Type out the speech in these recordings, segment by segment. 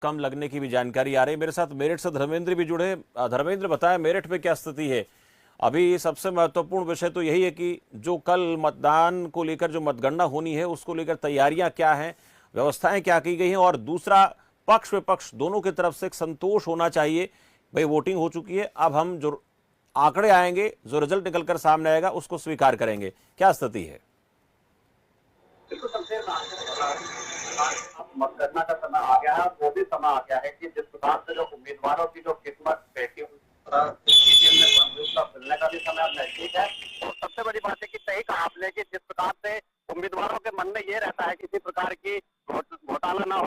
कम लगने की भी जानकारी आ रही है। मेरे साथ मेरठ से धर्मेंद्र भी जुड़े। धर्मेंद्र, बताएं मेरठ में क्या स्थिति है? अभी सबसे महत्वपूर्ण विषय तो यही है कि जो कल मतदान को लेकर जो मतगणना होनी है उसको लेकर तैयारियां क्या हैं, व्यवस्थाएं क्या की गई हैं, और दूसरा पक्ष विपक्ष दोनों की तरफ से एक संतोष होना चाहिए। भाई वोटिंग हो चुकी है, अब हम जो आंकड़े आएंगे, जो रिजल्ट निकलकर सामने आएगा उसको स्वीकार करेंगे। क्या स्थिति है? बिल्कुल सबसे मतगणना का समय आ गया है। वो भी समय आ गया है कि जिस प्रकार से जो उम्मीदवारों की जो किस्मत बैठी मिलने का भी समय अब नजदीक है। और सबसे बड़ी बात है कि सही कहा आपने कि जिस प्रकार से उम्मीदवारों के मन में ये रहता है किसी प्रकार की घोटाला ना हो,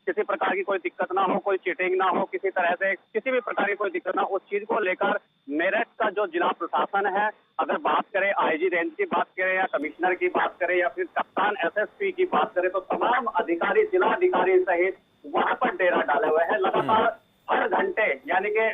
किसी प्रकार की कोई दिक्कत ना हो, कोई चीटिंग ना हो, किसी तरह से किसी भी प्रकार की कोई दिक्कत ना हो, उस चीज को लेकर मेरठ का जो जिला प्रशासन है, अगर बात करें आईजी रेंज की बात करें या कमिश्नर की बात करें या फिर कप्तान एसएसपी की बात करें, तो तमाम अधिकारी, जिला अधिकारी सहित वहां पर डेरा डाले हुए हैं। लगातार हर घंटे यानी कि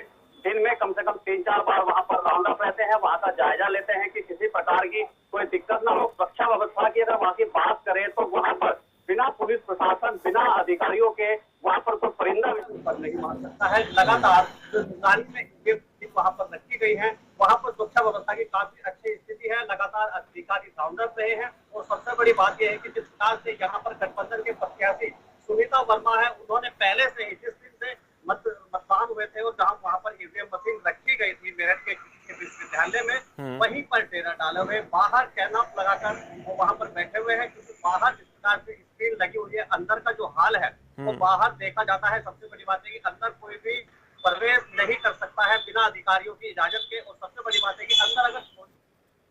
दिन में कम से कम 3-4 बार वहां पर राउंड अप रहते हैं, वहां का जायजा लेते हैं कि किसी प्रकार की कोई दिक्कत ना हो। सुरक्षा व्यवस्था की अगर वहां की बात करें तो वहां पर बिना पुलिस प्रशासन, बिना अधिकारियों के वहां पर कोई परिंदा भी नहीं मार सकता है। लगातार जो निगरानी में वहां पर रखी गई है, वहां पर सुरक्षा व्यवस्था की काफी अच्छी स्थिति है। लगातार अधिकारी राउंड अप रहे हैं। और सबसे बड़ी बात यह है कि जिस प्रकार से यहाँ पर गठबंधन के प्रत्याशी सुनीता वर्मा है, उन्होंने पहले से ही जिस दिन से मतदान हुए थे और जहाँ वहां पर ईवीएम मशीन रखी गई थी मेरठ के विश्वविद्यालय में, वहीं पर डेरा डाले हुए बाहर कैनप लगाकर वो वहां पर बैठे हुए हैं। क्योंकि बाहर जिस प्रकार से स्क्रीन लगी हुई है, अंदर का जो हाल है वो बाहर देखा जाता है। सबसे बड़ी बात है कि अंदर कोई भी प्रवेश नहीं कर सकता है बिना अधिकारियों की इजाजत के। और सबसे बड़ी बात है कि अंदर अगर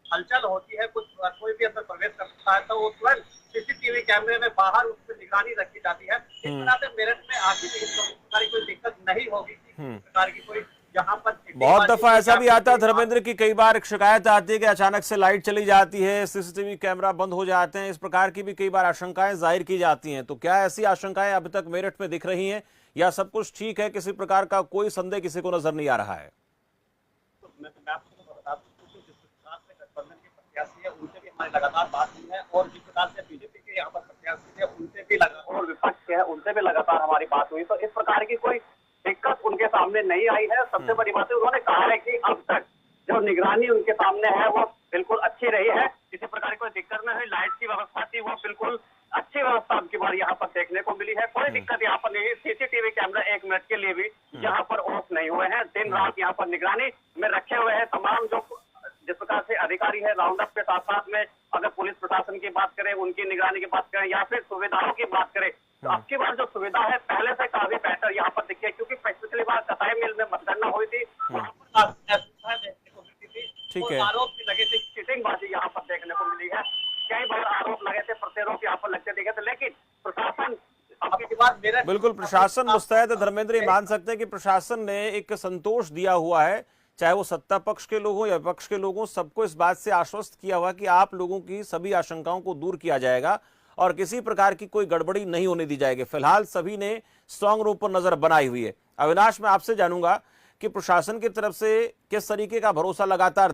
हलचल होती है, कुछ कोई भी अंदर प्रवेश कर सकता है, तो वो तुरंत सीसीटीवी कैमरे में बाहर उस पर निगरानी रखी जाती है। इस तरह से मेरठ में आगे इस प्रकार की कोई दिक्कत नहीं होगी, किसी प्रकार की कोई यहाँ पर बहुत दफा ऐसा भी आता है धर्मेंद्र की कई बार एक शिकायत आती है कि अचानक से लाइट चली जाती है, सीसीटीवी कैमरा बंद हो जाते हैं। इस प्रकार की भी कई बार आशंकाएं जाहिर की जाती हैं। तो क्या ऐसी आशंकाएं अभी तक मेरठ में दिख रही हैं या सब कुछ ठीक है, किसी प्रकार का कोई संदेह किसी को नजर नहीं आ रहा है? मैं आपको बता दूं कि जिस प्रकार से गठबंधन के प्रत्याशी है उनसे भी हमारी लगातार बात हुई है, और जिस प्रकार से बीजेपी के यहाँ पर प्रत्याशी है उनसे भी और विपक्ष के है उनसे भी लगातार हमारी बात हुई। तो इस प्रकार की कोई दिक्कत उनके सामने नहीं आई है। सबसे बड़ी बात है उन्होंने कहा है कि अब तक जो निगरानी उनके सामने है वो बिल्कुल अच्छी रही है, किसी प्रकार की कोई दिक्कत नहीं हुई। लाइट की व्यवस्था थी वो बिल्कुल अच्छी व्यवस्था अब की बार यहाँ पर देखने को मिली है। कोई दिक्कत यहाँ पर नहीं। सीसीटीवी कैमरा 1 मिनट के लिए भी यहाँ पर ऑफ नहीं हुए हैं। दिन रात यहाँ पर निगरानी में रखे हुए हैं तमाम जो जिस प्रकार से अधिकारी है राउंड अप के साथ साथ में अगर पुलिस प्रशासन की बात करें, उनकी निगरानी की बात करें या फिर सुविधाओं की बात करें, तो अब की बार जो सुविधा है पहले से काफी बेहतर यहाँ पर दिखी है। क्योंकि पिछली बार कताई मिल में मतगणना हुई थी, वहाँ पर काफी असुविधा देखने को मिलती थी और आरोप भी लगे थे, चीटिंगबाजी यहाँ पर देखने को मिली है। कई बार आरोप लगे थे, प्रत्यारोप यहाँ पर लगते दिखे थे, लेकिन प्रशासन बिल्कुल प्रशासन मुस्तैद है। धर्मेंद्र, ये मान सकते हैं कि प्रशासन ने एक संतोष दिया हुआ है, चाहे वो सत्ता पक्ष के लोग हों या विपक्ष के लोग हों, सबको इस बात से आश्वस्त किया हुआ कि आप लोगों की सभी आशंकाओं को दूर किया जाएगा और किसी प्रकार की कोई गड़बड़ी नहीं होने दी जाएगी। फिलहाल सभी ने स्ट्रांग रूम पर नजर बनाई हुई है। अविनाश, मैं आपसे जानूंगा कि प्रशासन की तरफ से किस तरीके का भरोसा लगातार